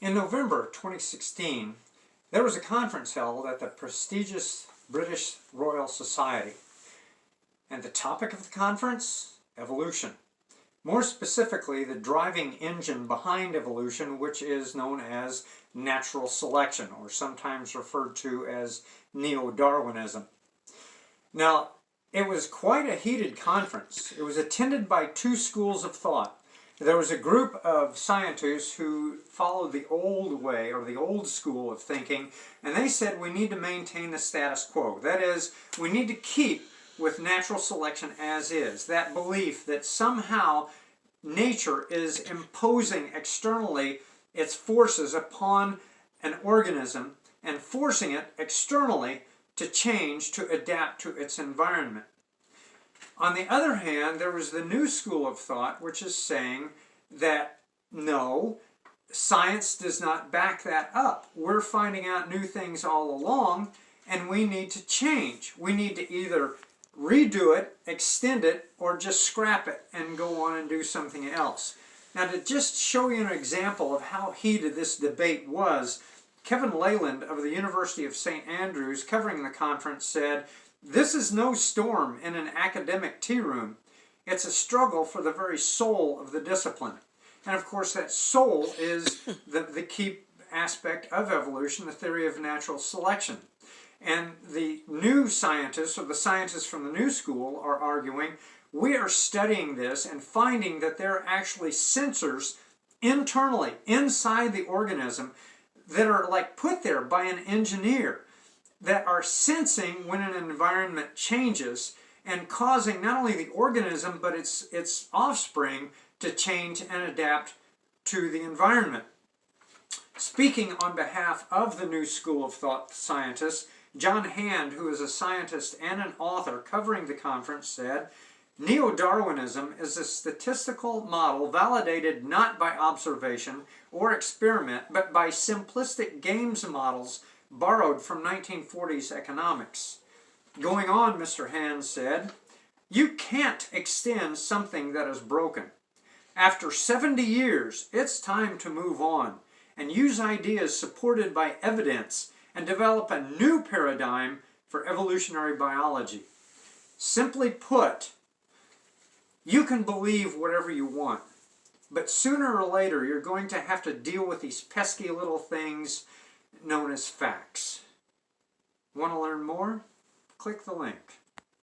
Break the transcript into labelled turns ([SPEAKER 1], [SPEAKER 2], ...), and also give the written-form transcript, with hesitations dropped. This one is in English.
[SPEAKER 1] In November 2016, there was a conference held at the prestigious British Royal Society. And the topic of the conference? Evolution. More specifically, the driving engine behind evolution, which is known as natural selection, or sometimes referred to as Neo-Darwinism. Now, it was quite a heated conference. It was attended by two schools of thought. There was a group of scientists who followed the old way, or the old school of thinking, and they said we need to maintain the status quo. That is, we need to keep with natural selection as is. That belief that somehow nature is imposing externally its forces upon an organism and forcing it externally to change, to adapt to its environment. On the other hand, there was the new school of thought, which is saying that no, science does not back that up. We're finding out new things all along, and we need to change. We need to either redo it, extend it, or just scrap it and go on and do something else. Now, to just show you an example of how heated this debate was, Kevin Leyland of the University of St. Andrews, covering the conference, said, "This is no storm in an academic tea room. It's a struggle for the very soul of the discipline." And of course, that soul is the key aspect of evolution, the theory of natural selection. And the new scientists, or the scientists from the new school, are arguing, we are studying this and finding that there are actually sensors internally, inside the organism, that are like put there by an engineer, that are sensing when an environment changes and causing not only the organism but its offspring to change and adapt to the environment. Speaking on behalf of the new school of thought scientists, John Hand, who is a scientist and an author covering the conference, said, "Neo-Darwinism is a statistical model validated not by observation or experiment, but by simplistic games models borrowed from 1940s economics." Going on, Mr. Hand said, "You can't extend something that is broken. After 70 years, it's time to move on and use ideas supported by evidence and develop a new paradigm for evolutionary biology. Simply put, you can believe whatever you want, but sooner or later you're going to have to deal with these pesky little things known as facts." Want to learn more? Click the link.